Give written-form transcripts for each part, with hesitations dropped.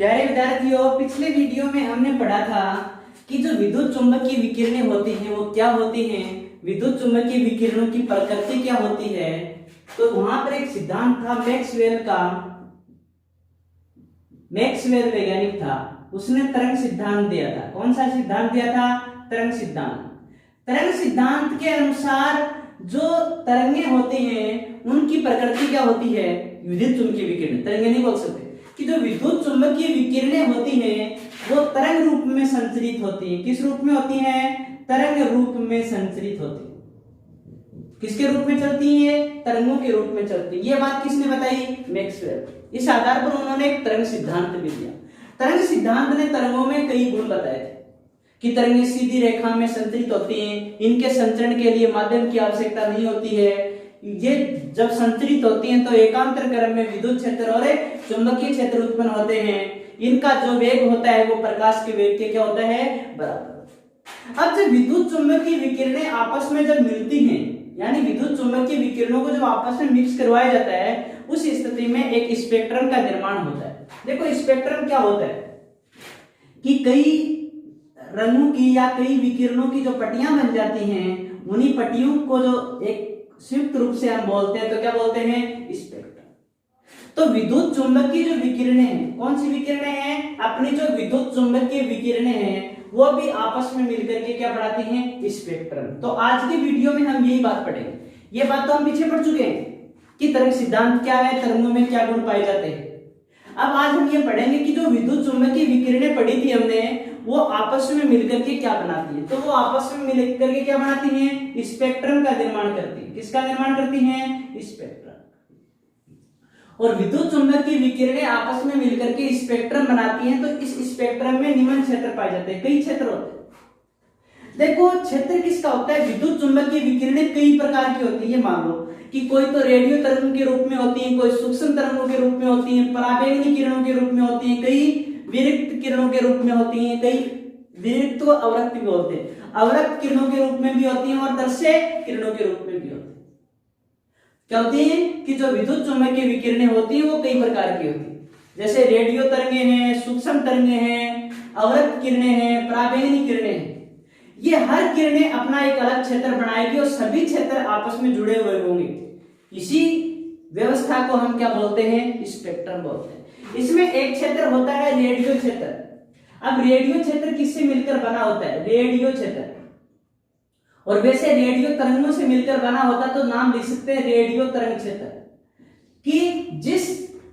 प्यारे विद्यार्थियों, पिछले वीडियो में हमने पढ़ा था कि जो विद्युत चुंबकीय विकिरणें होती हैं वो क्या होती हैं, विद्युत चुंबकीय विकिरणों की प्रकृति क्या होती है। तो वहां पर एक सिद्धांत था मैक्सवेल का। मैक्सवेल वैज्ञानिक था, उसने तरंग सिद्धांत दिया था। कौन सा सिद्धांत दिया था? तरंग सिद्धांत। तरंग सिद्धांत के अनुसार जो तरंगे होती हैं उनकी प्रकृति क्या होती है? विद्युत चुंबकीय विकिरण। तरंगे नहीं बोल सकते कि जो विद्युत चुंबकीय विकिरणें होती हैं वो तरंग रूप में संचरित होती हैं। किस रूप में होती हैं? तरंग रूप में संचरित होती है। किसके रूप में चलती है? तरंगों के रूप में चलती है। ये बात किसने बताई? मैक्सवेल। इस आधार पर उन्होंने एक तरंग सिद्धांत भी दिया। तरंग सिद्धांत ने तरंगों में कई गुण बताए थे कि तरंगें सीधी रेखा में संचरित होती हैं, इनके संचरण के लिए माध्यम की आवश्यकता नहीं होती है। ये जब संचरित होती हैं तो एकांतर क्रम में विद्युत क्षेत्र और चुंबकीय क्षेत्र उत्पन्न होते हैं। इनका जो वेग होता है वो प्रकाश के वेग के क्या होता है? बराबर। अब जब विद्युत चुंबकीय विकिरणें आपस में जब मिलती हैं, यानी विद्युत चुंबकीय विकिरणों को जब आपस में मिक्स करवाया जाता है, उस स्थिति में एक स्पेक्ट्रम का निर्माण होता है। देखो स्पेक्ट्रम क्या होता है कि कई रंगों की या कई विकिरणों की जो पट्टियां बन जाती हैं, उन्हीं पट्टियों को जो एक संयुक्त रूप से हम बोलते हैं तो क्या बोलते हैं? स्पेक्ट्रम। तो विद्युत चुंबकीय जो विकिरणें हैं, कौन सी विकिरणें हैं? अपनी जो विद्युत चुंबकीय विकिरणें हैं वो भी आपस में मिलकर के क्या बनाती हैं? स्पेक्ट्रम। तो आज के वीडियो में हम यही बात पढ़ेंगे। ये बात तो हम पीछे पढ़ चुके हैं कि तरंग सिद्धांत क्या है, तरंगों में क्या गुण पाए जाते हैं। अब आज हम ये पढ़ेंगे कि जो विद्युत चुंबकीय विकिरणें पढ़ी थी हमने, वो आपस में मिलकर के क्या बनाती है। तो वो आपस में मिलकर के क्या बनाती हैं? स्पेक्ट्रम का निर्माण करती है। किसका निर्माण करती हैं? स्पेक्ट्रम। और विद्युत चुंबकीय विकिरणें आपस में मिलकर के स्पेक्ट्रम बनाती हैं। तो इस स्पेक्ट्रम में निम्न क्षेत्र पाए जाते हैं। कई क्षेत्र होते हैं। देखो क्षेत्र किसका होता है? विद्युत चुंबकीय विकिरणें कई प्रकार की होती है। ये मान लो कि कोई तो रेडियो तरंग के रूप में होती है, कोई सूक्ष्म तरंगों के रूप में होती है, पराबैंगनी किरणों के रूप में होती है, कई विरक्त किरणों के रूप में होती हैं, कई विरक्त को अवरक्त भी बोलते हैं, अवरक्त किरणों के रूप में भी होती हैं और दृश्य किरणों के रूप में भी होती हैं। क्या होती है कि जो विद्युत चुंबकीय विकिरणें होती हैं वो कई प्रकार की होती है। जैसे रेडियो तरंगे हैं, सूक्ष्म तरंगे हैं, अवरक्त किरणें हैं, पराबैंगनी किरणें हैं। ये हर किरणें अपना एक अलग क्षेत्र बनाएगी और सभी क्षेत्र आपस में जुड़े हुए होंगे। इसी व्यवस्था को हम क्या बोलते हैं? स्पेक्ट्रम बोलते हैं। इसमें एक क्षेत्र होता है रेडियो क्षेत्र। अब रेडियो क्षेत्र किससे मिलकर बना होता है? रेडियो क्षेत्र। और वैसे रेडियो तरंगों से मिलकर बना होता तो नाम लिख सकते हैं रेडियो तरंग क्षेत्र। कि जिस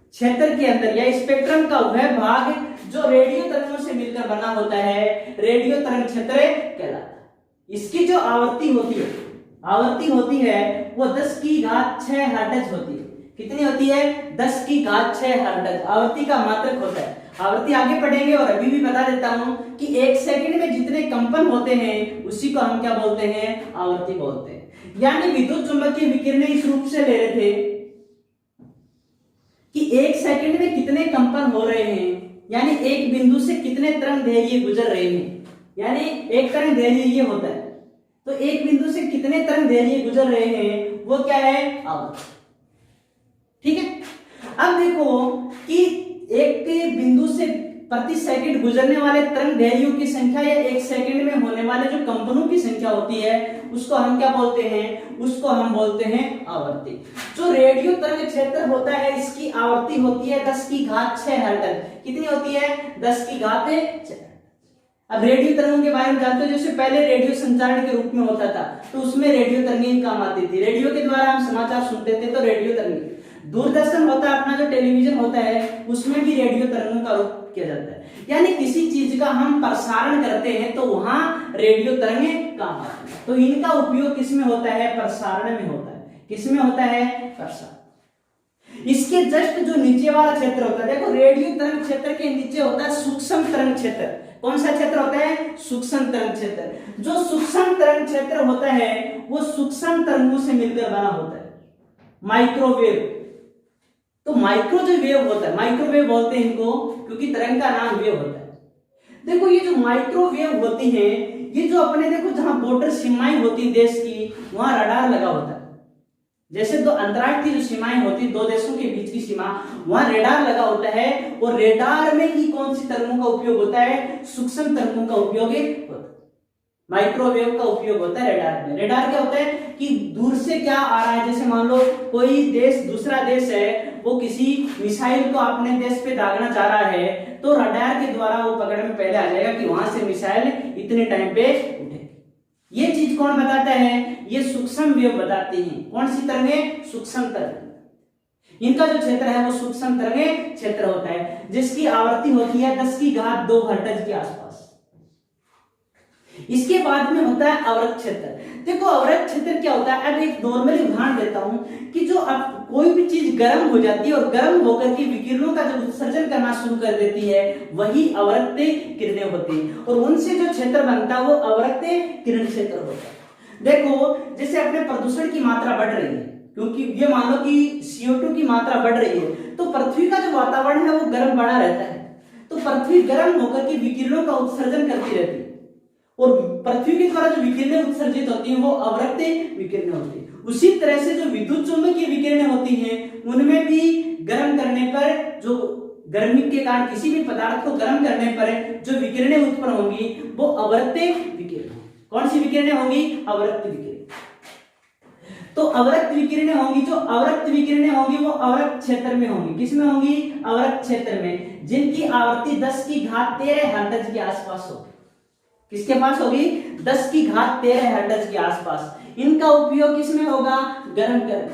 क्षेत्र के अंदर या स्पेक्ट्रम का वह भाग जो रेडियो तरंगों से मिलकर बना होता है, रेडियो तरंग क्षेत्र कहलाता है। इसकी जो आवृत्ति होती है वो 10⁶ हर्ट्ज होती है। कितनी होती है? 10⁶ हर्ट्ज आवृत्ति का मात्रक होता है। आवृत्ति आगे पढ़ेंगे और अभी भी बता देता हूं कि एक सेकंड में जितने कंपन होते हैं उसी को हम क्या बोलते हैं? आवृत्ति बोलते हैं। यानी विद्युत चुंबकीय विकिरणें इस रूप से ले रहे थे कि एक सेकंड में कितने कंपन हो रहे हैं, यानी एक बिंदु से कितने तरंग दैर्घ्य गुजर रहे हैं। यानी एक तरंग दैर्घ्य ये होता है, तो एक बिंदु से कितने तरंग दैर्घ्य गुजर रहे हैं वो क्या है? आवृत्ति। ठीक है। अब देखो कि एक बिंदु से प्रति सेकंड गुजरने वाले तरंग दैर्घ्यों की संख्या या एक सेकंड में होने वाले जो कंपनों की संख्या होती है उसको हम क्या बोलते हैं? उसको हम बोलते हैं आवृत्ति। जो रेडियो तरंग क्षेत्र होता है इसकी आवृत्ति होती है 10⁶ हर्ट्ज। कितनी होती है? 10⁶ अब रेडियो तरंगों के बारे में जानते हो, जैसे पहले रेडियो संचारण के रूप में होता था तो उसमें रेडियो तरंगें काम आती थी। रेडियो के द्वारा हम समाचार सुनते थे तो रेडियो तरंगें। दूरदर्शन होता है, अपना जो टेलीविजन होता है उसमें भी रेडियो तरंगों का उपयोग किया जाता है। यानी किसी चीज का हम प्रसारण करते हैं तो वहां रेडियो तरंगें काम आती है। तो इनका उपयोग किसमें होता है? प्रसारण में होता है। किसमें होता है? प्रसारण। इसके जस्ट जो नीचे वाला क्षेत्र होता है, देखो रेडियो तरंग क्षेत्र के नीचे होता है सूक्ष्म तरंग क्षेत्र। कौन सा क्षेत्र होता है? सूक्ष्म तरंग क्षेत्र। जो सूक्ष्म तरंग क्षेत्र होता है वो सूक्ष्म तरंगों से मिलकर बना होता है। माइक्रोवेव। तो माइक्रो जो वेव होता है, माइक्रोवेव बोलते हैं इनको क्योंकि तरंग का नाम वेव होता है। देखो ये जो माइक्रोवेव होती है, ये जो अपने देखो जहां बॉर्डर सीमाएं होती देश की वहां रडार लगा होता है। जैसे दो अंतर्राष्ट्रीय जो सीमाएं होती है, दो देशों के बीच की सीमा, वहां रेडार लगा होता है और रेडार में ही कौन सी तरंगों का उपयोग होता है, सूक्ष्म तरंगों का उपयोग होता है, माइक्रोवेव का उपयोग होता है रेडार में। रेडार क्या होता है कि दूर से क्या आ रहा है, जैसे मान लो कोई देश, दूसरा देश है, वो किसी मिसाइल को अपने देश पे दागना चाह रहा है, तो रडार के द्वारा वो पकड़ में पहले आ जाएगा कि वहां से मिसाइल इतने टाइम पे उठेगी। ये चीज कौन बताता है, ये सूक्ष्म वेव बताती हैं। कौन सी तरंगें, सूक्ष्म तरंग। इनका जो क्षेत्र है वो सूक्ष्म तरंगें क्षेत्र होता है, जिसकी आवृत्ति होती है 10⁻² हर्ट्ज के आसपास। इसके बाद में होता है अवरक्त क्षेत्र। देखो अवरक्त क्षेत्र क्या होता है, अब एक नॉर्मली उदाहरण देता हूं कि जो अब कोई भी चीज गर्म हो जाती है और गर्म होकर के विकिरणों का जो उत्सर्जन करना शुरू कर देती है, वही अवरक्त किरणें होती हैं और उनसे जो क्षेत्र बनता है वो अवरक्त किरण क्षेत्र होता है। देखो जैसे अपने प्रदूषण की मात्रा बढ़ रही है, क्योंकि ये मान लो कि CO2 की मात्रा बढ़ रही है, तो पृथ्वी का जो वातावरण है वो गर्म बना रहता है, तो पृथ्वी गर्म होकर के विकिरणों का उत्सर्जन करती रहती है और पृथ्वी के द्वारा जो विकिरणें उत्सर्जित होती हैं वो अवरक्त विकिरणें होती हैं। उसी तरह से जो विद्युत चुंबकीय विकिरणें होती हैं, उनमें भी गर्म करने पर, जो गर्मी के कारण किसी भी पदार्थ को गर्म करने पर जो विकिरणें उत्पन्न होंगी वो अवरक्त विकिरण। कौन सी विकिरणें होंगी, अवरक्त विकिरण। तो अवरक्त विकिरणें होंगी, जो अवरक्त विकिरणें होंगी वो अवरक्त क्षेत्र में होंगी। किसमें होंगी, अवरक्त क्षेत्र में, जिनकी आवृत्ति 10⁻13 हर्ट्ज के आसपास होगी। किसके पास होगी, 10⁻13 हर्ट्ज के आसपास। इनका उपयोग किसमें होगा, गर्म कर।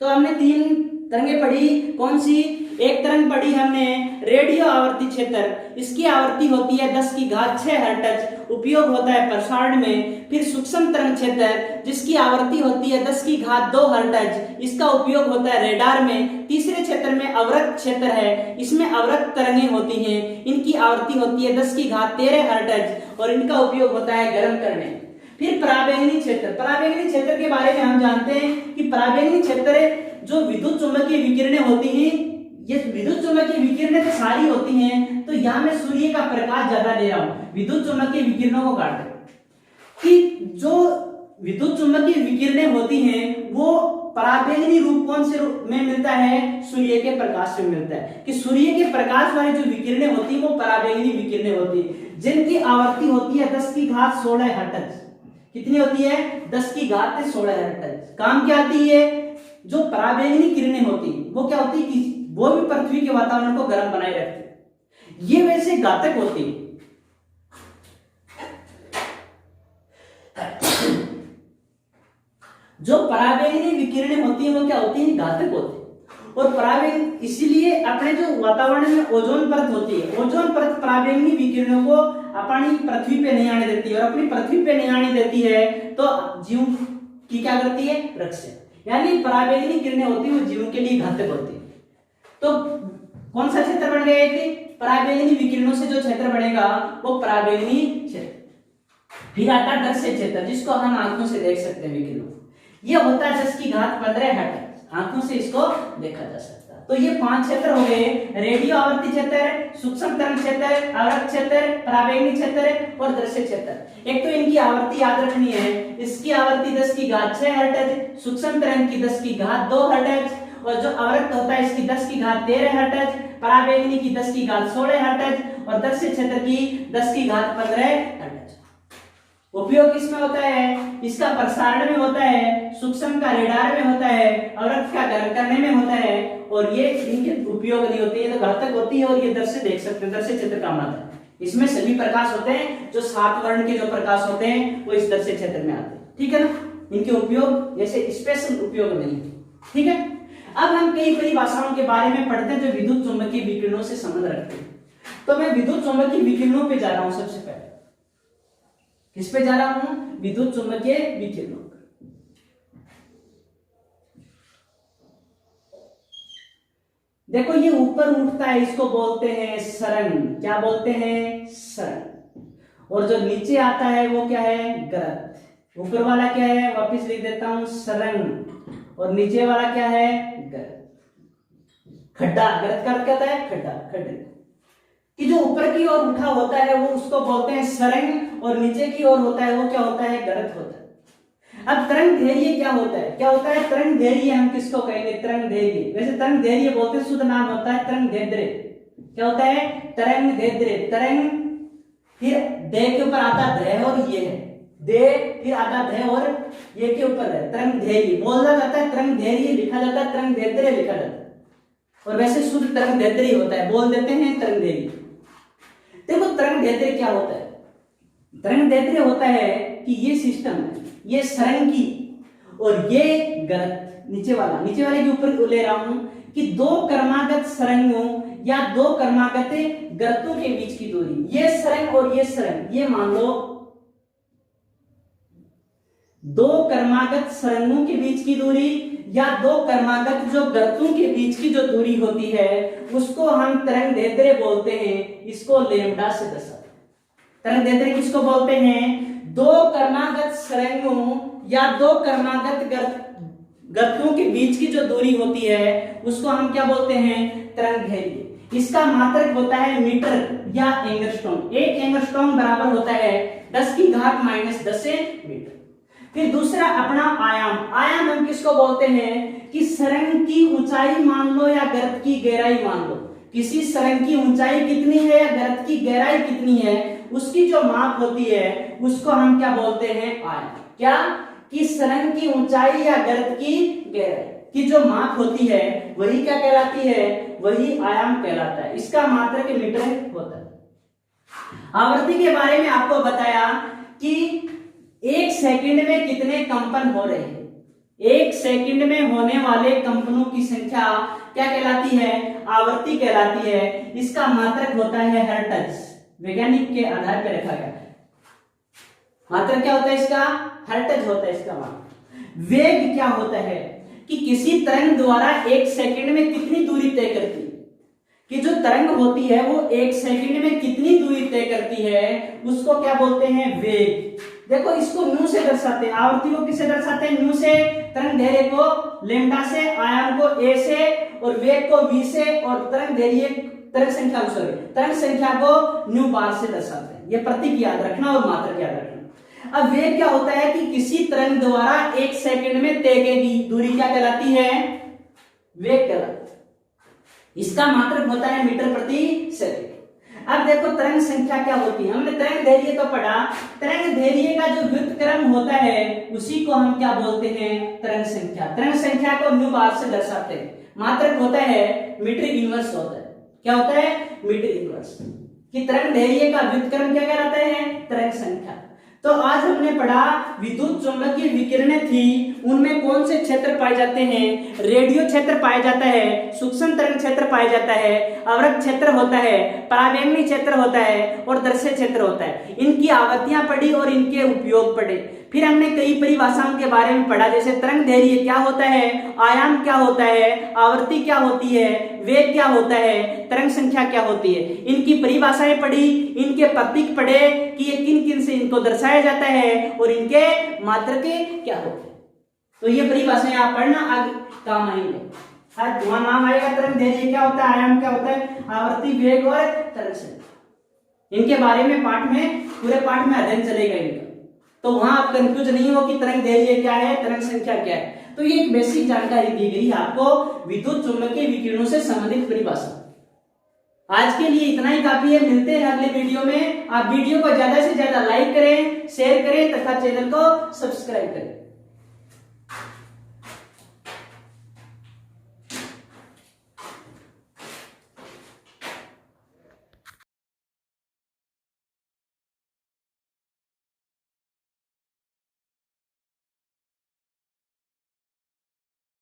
तो हमने 3 तरंगें पढ़ी, कौन सी, एक तरंग पढ़ी हमने रेडियो आवर्ती क्षेत्र, इसकी आवृत्ति होती है 10⁻6 हर्ट्ज, उपयोग होता है प्रसारण में। फिर सूक्ष्म तरंग क्षेत्र जिसकी आवृत्ति होती है 10⁻2 हर्ट्ज, इसका उपयोग होता है रेडार में। तीसरे क्षेत्र में अवरक्त क्षेत्र है, इसमें अवरक्त तरंगें होती हैं, इनकी आवृत्ति होती है 10⁻13 हर्ट्ज और इनका उपयोग होता है गर्म करने। फिर पराबैंगनी क्षेत्र, पराबैंगनी क्षेत्र के बारे में हम जानते हैं कि पराबैंगनी क्षेत्र जो विद्युत चुंबकीय विकिरणें होती हैं, ये विद्युत चुंबकीय विकिरणें तो सारी होती हैं, तो यहां मैं सूर्य का प्रकाश ज्यादा ले रहा हूं, विद्युत चुंबकीय विकिरणों को काट दें कि जो विद्युत चुंबकीय विकिरणें होती हैं वो पराबैंगनी रूप कौन से रूप में मिलता है, सूर्य के प्रकाश से मिलता है। कि सूर्य के प्रकाश वाली जो विकिरणें होती है वो पराबैंगनी विकिरणें होती है, जिनकी आवृत्ति होती है 10⁻16 हर्ट्ज। कितनी होती है, 10⁻16 हर्ट्ज। काम क्या आती है, जो पराबैंगनी किरणें होती वो क्या होती है, वो भी पृथ्वी के वातावरण को गर्म बनाए रखती, ये वैसे घातक होती है। जो पराबैंगनी विकिरणें होती हैं वो क्या होती हैं, घातक होती है। और पराबैंगनी इसीलिए अपने जो वातावरण में ओजोन परत होती है, ओजोन परत पराबैंगनी विकिरणों को अपनी पृथ्वी पे नहीं आने देती है, और अपनी पृथ्वी पे नहीं आने देती है तो जीव की क्या करती है, रक्षा। यानी पराबैंगनी किरणें होती है वो जीवन के लिए घातक होती है। तो कौन सा क्षेत्र बन गया, पराबैंगनी विकिरणों से जो क्षेत्र बनेगा वो पराबैंगनी क्षेत्र। फिर आता है दर्शक क्षेत्र, जिसको हम आंखों से देख सकते हैं विकिरणों, ये होता है 10⁻15 हर्ट्ज, आंखों से इसको देखा जा सकता है। तो ये 5 क्षेत्र हो गए, रेडियो आवर्ती क्षेत्र, सूक्ष्म तरंग क्षेत्र, अवरक्त क्षेत्र, पराबैंगनी क्षेत्र और दर्शक क्षेत्र। एक तो इनकी आवृत्ति याद रखनी है, इसकी आवृत्ति 10⁻6 हर्ट्ज, सूक्ष्म तरंग की 10⁻2 हर्ट्ज और जो अवरक्त होता है इसकी 10⁻13 हर्ट्ज, पराबैंगनी की 10⁻16 हर्ट्ज और दर्शक क्षेत्र की 10⁻15 हर्ट्ज। उपयोग किसमें होता है, इसका प्रसारण में होता है, सूक्ष्म का रेडार में होता है, अवरक्त का गर्म करने में होता है, और ये इनके उपयोग नहीं होते, ये तो घातक होती है। और ये दर्शक देख सकते हैं, दर्शक क्षेत्र काम आता है, इसमें सभी प्रकाश होते हैं, जो 7 वर्ण के जो प्रकाश होते हैं वो इस दर्शक क्षेत्र में आते हैं, ठीक है ना। इनके उपयोग जैसे स्पेशल उपयोग नहीं, ठीक है। अब हम कई परिभाषाओं के बारे में पढ़ते हैं जो विद्युत चुंबकीय विकिरणों से संबंध रखते हैं। तो मैं विद्युत चुंबकीय विकिरणों पे जा रहा हूं, सबसे पहले किस पे जा रहा हूं, विद्युत चुंबकीय विकिरणों। देखो ये ऊपर उठता है, इसको बोलते हैं सरंग, क्या बोलते हैं, सरंग। और जो नीचे आता है वो क्या है, गरत। ऊपर वाला क्या है, वापिस लिख देता हूं सरंग, और नीचे वाला क्या है, गरत। खड्डा, गरत का अर्थ क्या होता है, खड्डा, खड्डे कि जो ऊपर की ओर उठा होता है वो उसको बोलते हैं सरंग, और नीचे की ओर होता है वो क्या होता है, गरत होता है। अब तरंग दैर्घ्य क्या होता है? क्या होता है तरंग दैर्घ्य? हम किसको कहेंगे तरंग दैर्घ्य? वैसे तरंग दैर्घ्य बोलते हैं, शुद्ध नाम होता है तरंग दैर्ध्य। क्या होता है? तरंग दैर्ध्य। तरंग फिर दे के ऊपर आता ध और ये है, दे फिर आता ध और ये के ऊपर है तरंग दैर्घ्य। बोला जाता है तरंग दैर्घ्य, लिखा जाता है तरंग दैर्ध्य लिखा जाता है, और वैसे शुद्ध तरंग दैर्ध्य ही होता है, बोल देते हैं तरंग दैर्घ्य। देखो तरंग दैर्ध्य क्या होता है? तरंग दैर्ध्य होता है कि ये सिस्टम है, ये सरंगी और ये गर्त, नीचे वाले के ऊपर ले रहा हूं कि दो क्रमागत सरंगों या दो क्रमागत गर्तों के बीच की दूरी, ये सरंग और ये सरंग, ये मान लो दो क्रमागत सरंगों के बीच की दूरी या दो क्रमागत जो गर्तों के बीच की जो दूरी होती है उसको हम तरंग दैर्ध्य बोलते हैं, इसको लैम्डा से दर्शाते हैं। तरंग दैर्ध्य किसको बोलते हैं? दो क्रमागत सरंगों या दो क्रमागत गर्तों के बीच की जो दूरी होती है उसको हम क्या बोलते हैं? तरंग दैर्घ्य। इसका मात्रक होता है मीटर या एंगस्ट्रॉम। एक एंगस्ट्रॉम बराबर होता है 10 की घात -10 मीटर। फिर दूसरा अपना आयाम। आयाम हम किसको बोलते हैं? कि सरंग की ऊंचाई मान लो या गर्त की गहराई मान लो, किसी सरंग की ऊंचाई कितनी है या गर्त की गहराई कितनी है, उसकी जो माप होती है उसको हम क्या बोलते हैं? आयाम। क्या? कि सरंग की ऊंचाई या गर्त की गहराई की जो माप होती है वही क्या कहलाती है? वही आयाम कहलाता है। इसका मात्रक मीटर होता है। आवृत्ति के बारे में आपको बताया कि एक सेकंड में कितने कंपन हो रहे हैं। एक सेकंड में होने वाले कंपनों की संख्या क्या कहलाती है? आवृत्ति कहलाती है। इसका मात्रक होता है हर्ट्ज। वैज्ञानिक के आधार पर रखा गया मात्रक क्या होता है इसका? हर्ट्ज होता है इसका मात्रक। वेग क्या होता है? कि किसी तरंग द्वारा एक सेकंड में कितनी दूरी तय करती है, कि जो तरंग होती है वो एक सेकंड में कितनी दूरी तय करती है उसको क्या बोलते हैं? वेग। देखो इसको न्यू से दर्शाते हैं, आवृत्ति को किससे दर्शाते हैं? न्यू से, तरंग दैर्घ्य को लैम्डा से, आयाम को ए से और वेग को वी से, और तरंग संख्या को न्यू बार से दर्शाते हैं। ये प्रतीक याद रखना और मात्रक याद रखना। अब वेग क्या होता है? कि किसी तरंग द्वारा एक सेकंड में तय की दूरी क्या कहलाती है? वेग कहलाती है। इसका मात्रक होता है मीटर प्रति सेकंड। अब देखो तरंग संख्या क्या होती है? हमने तरंग दैर्घ्य तो पढ़ा। तरंग दैर्घ्य का जो व्युत्क्रम होता है उसी को हम क्या बोलते हैं? तरंग संख्या। तरंग संख्या को न्यू बार से दर्शाते हैं। मात्रक होता है मीटर इनवर्स होता है। क्या होता है? Metre inverse. कि तरंग दैर्घ्य का व्युत्क्रम क्या कहलाता है? तरंग संख्या। तो आज हमने पढ़ा विद्युत चुंबकीय विकिरणें थी, उनमें कौन से क्षेत्र पाए जाते हैं? रेडियो क्षेत्र पाया जाता है, सूक्ष्म तरंग क्षेत्र पाया जाता है, अवरक्त क्षेत्र होता है, परावैंगनी क्षेत्र होता है और दर्शय क्षेत्र होता है। इनकी आवृत्तियां पढ़ी और इनके उपयोग पढ़े। फिर हमने कई परिभाषाओं के बारे में पढ़ा, जैसे तरंग दैर्घ्य क्या होता है, आयाम क्या होता है, आवृत्ति क्या होती है, वेग क्या होता है, तरंग संख्या क्या होती है। इनकी परिभाषाएं पढ़ी, इनके प्रतीक पढ़े कि ये किन किन से इनको दर्शाया जाता है और इनके मात्रक क्या होते हैं। तो ये परिभाषाएं आप पढ़ना, आगे काम आएंगे। आज वहां नाम आएगा तरंग दैर्घ्य क्या होता है, आयाम क्या होता है, आवृत्ति, वेग और तरंग संख्या। इनके बारे में पाठ में, पूरे पाठ में अध्ययन चलेगा इनका। तो वहां आप कंफ्यूज नहीं हो कि तरंग दैर्घ्य क्या है, तरंग संख्या क्या है। तो ये एक बेसिक जानकारी दी गई आपको विद्युत चुंबकीय विकिरणों से संबंधित परिभाषा। आज के लिए इतना ही काफी है। मिलते हैं अगले वीडियो में। आप वीडियो को ज्यादा से ज्यादा लाइक करें, शेयर करें तथा चैनल को सब्सक्राइब करें।